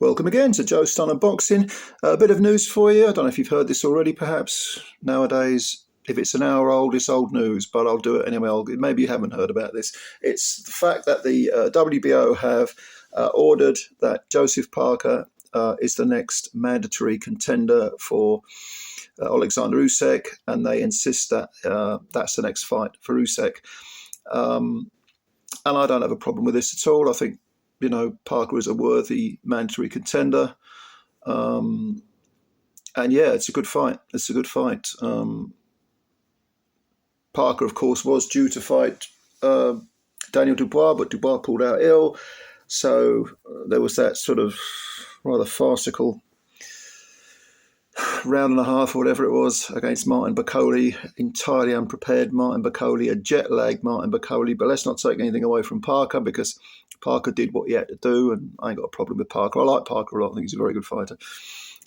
Welcome again to Joe Stun Unboxing. A bit of news for you. I don't know if you've heard this already, perhaps. Nowadays, if it's an hour old, it's old news, but I'll do it anyway. Maybe you haven't heard about this. It's the fact that the WBO have ordered that Joseph Parker is the next mandatory contender for OLEKSANDR USYK, and they insist that that's the next fight for USYK. And I don't have a problem with this at all. I think, Parker is a worthy mandatory contender. And yeah, it's a good fight. It's a good fight. Parker, of course, was due to fight Daniel Dubois, but Dubois pulled out ill. So there was that sort of rather farcical round and a half or whatever it was against Martin Bakole, entirely unprepared Martin Bakole, a jet-lagged Martin Bakole. But let's not take anything away from Parker, because Parker did what he had to do, and I ain't got a problem with Parker. I like Parker a lot. I think he's a very good fighter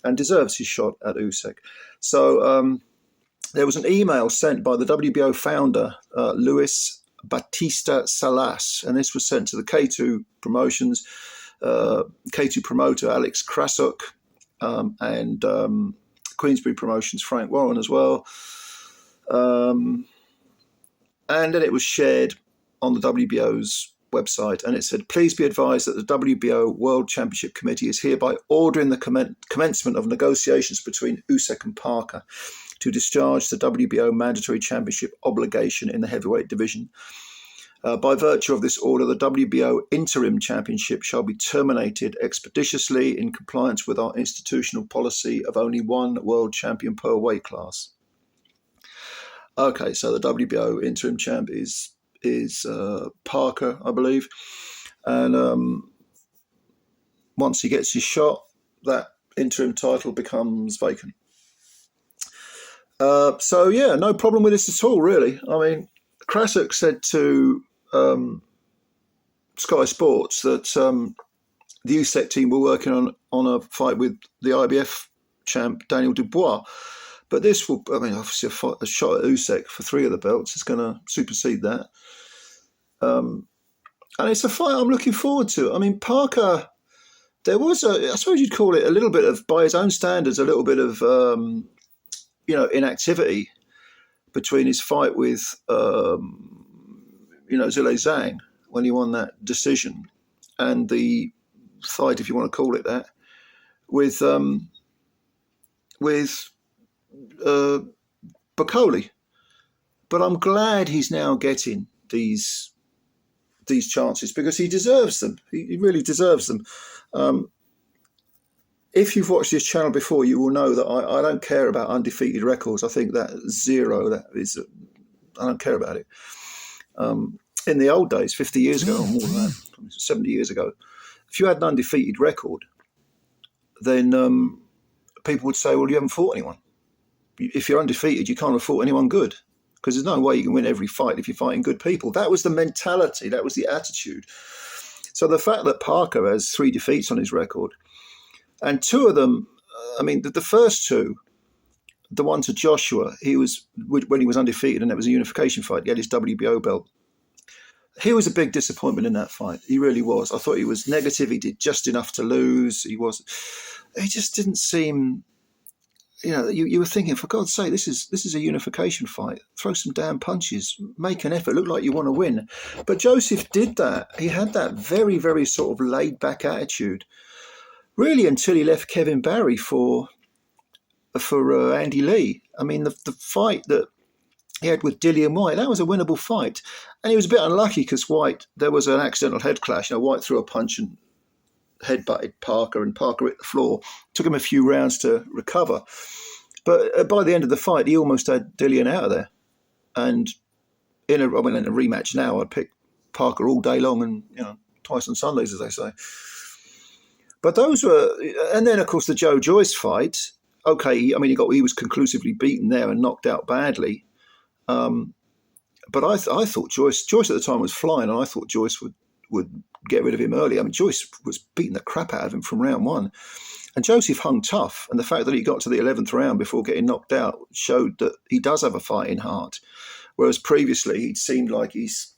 and deserves his shot at USYK. So there was an email sent by the WBO founder, Luis Batista Salas, and this was sent to the K2 Promotions, K2 promoter Alex Krasuk, and Queensbury Promotions Frank Warren as well. And then it was shared on the WBO's website, and it said, "Please be advised that the WBO World Championship Committee is hereby ordering the commencement of negotiations between USYK and Parker to discharge the WBO mandatory championship obligation in the heavyweight division. By virtue of this order, the WBO interim championship shall be terminated expeditiously in compliance with our institutional policy of only one world champion per weight class." Okay, so the WBO interim champ is Parker, I believe, and once he gets his shot, that interim title becomes vacant. So yeah, no problem with this at all, really. I mean, Krasuk said to Sky Sports that the USYK team were working on a fight with the IBF champ Daniel Dubois, but this will, obviously a shot at USYK for 3 of the belts is going to supersede that. And it's a fight I'm looking forward to. I mean, Parker, there was I suppose you'd call it a little bit of, by his own standards, a little bit of, inactivity between his fight with, Zhilei Zhang when he won that decision, and the fight, if you want to call it that, with Bakole. But I'm glad he's now getting these chances, because he deserves them. He really deserves them. If you've watched this channel before, you will know that I don't care about undefeated records. I think that I don't care about it. In the old days, 50 years ago, or more than that, 70 years ago, if you had an undefeated record, then people would say, well, you haven't fought anyone. If you're undefeated, you can't have fought anyone good, because there's no way you can win every fight if you're fighting good people. That was the mentality. That was the attitude. So the fact that Parker has 3 defeats on his record, and 2 of them, the first 2, the one to Joshua, when he was undefeated, and it was a unification fight. He had his WBO belt. He was a big disappointment in that fight. He really was. I thought he was negative. He did just enough to lose. He just didn't seem, you were thinking, for God's sake, this is a unification fight. Throw some damn punches, make an effort, look like you want to win. But Joseph did that. He had that very, very sort of laid back attitude, really, until he left Kevin Barry for Andy Lee. I mean, the fight that he had with Dillian White, that was a winnable fight. And he was a bit unlucky because White, there was an accidental head clash. White threw a punch and headbutted Parker, and Parker hit the floor. Took him a few rounds to recover. But by the end of the fight, he almost had Dillian out of there. And in a rematch now, I'd pick Parker all day long, and twice on Sundays, as they say. But those were, and then of course the Joe Joyce fight. Okay, he was conclusively beaten there and knocked out badly. But I thought Joyce at the time was flying, and I thought Joyce would get rid of him early. Joyce was beating the crap out of him from round 1. And Joseph hung tough, and the fact that he got to the 11th round before getting knocked out showed that he does have a fighting heart. Whereas previously he'd seemed like he's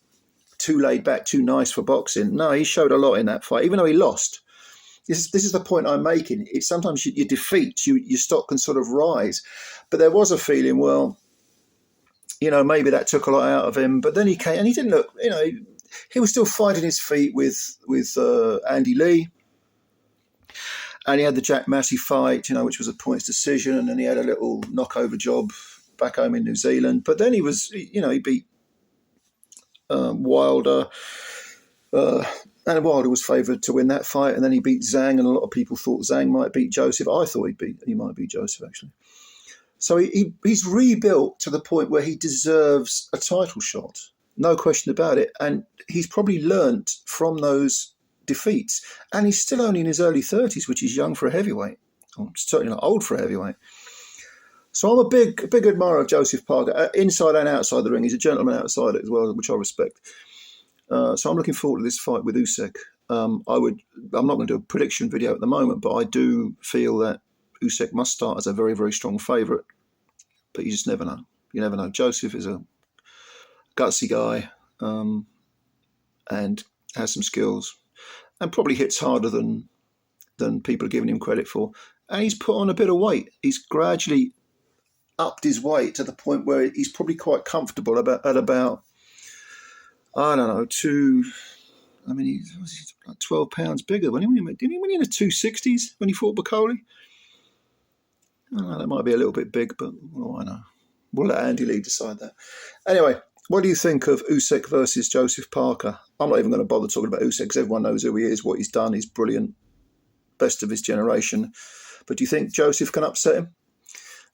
too laid back, too nice for boxing. No, he showed a lot in that fight, even though he lost. This is the point I'm making. It's sometimes your defeats, your stock can sort of rise. But there was a feeling, well, maybe that took a lot out of him. But then he came, and he didn't look, he was still finding his feet with Andy Lee. And he had the Jack Massey fight, which was a points decision. And then he had a little knockover job back home in New Zealand. But then he was, he beat Wilder. And Wilder was favoured to win that fight, and then he beat Zhang, and a lot of people thought Zhang might beat Joseph. I thought he might beat Joseph, actually. So he's rebuilt to the point where he deserves a title shot, no question about it. And he's probably learnt from those defeats. And he's still only in his early 30s, which is young for a heavyweight. Certainly not old for a heavyweight. So I'm a big admirer of Joseph Parker, inside and outside the ring. He's a gentleman outside it as well, which I respect. So I'm looking forward to this fight with Usyk. I'm not going to do a prediction video at the moment, but I do feel that Usyk must start as a very, very strong favourite. But you just never know. You never know. Joseph is a gutsy guy and has some skills and probably hits harder than people are giving him credit for. And he's put on a bit of weight. He's gradually upped his weight to the point where he's probably quite comfortable at about I don't know, he was like 12 pounds bigger. Didn't he win in the 260s when he fought Bacoli? That might be a little bit big, but I know. We'll let Andy Lee decide that. Anyway, what do you think of Usyk versus Joseph Parker? I'm not even going to bother talking about Usyk because everyone knows who he is, what he's done. He's brilliant, best of his generation. But do you think Joseph can upset him?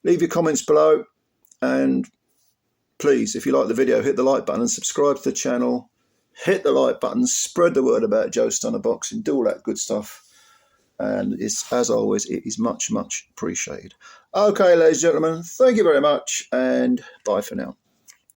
Leave your comments below, and please, if you like the video, hit the like button and subscribe to the channel. Hit the like button, spread the word about Joe Stunner Boxing, do all that good stuff. And as always, it is much, much appreciated. Okay, ladies and gentlemen, thank you very much, and bye for now.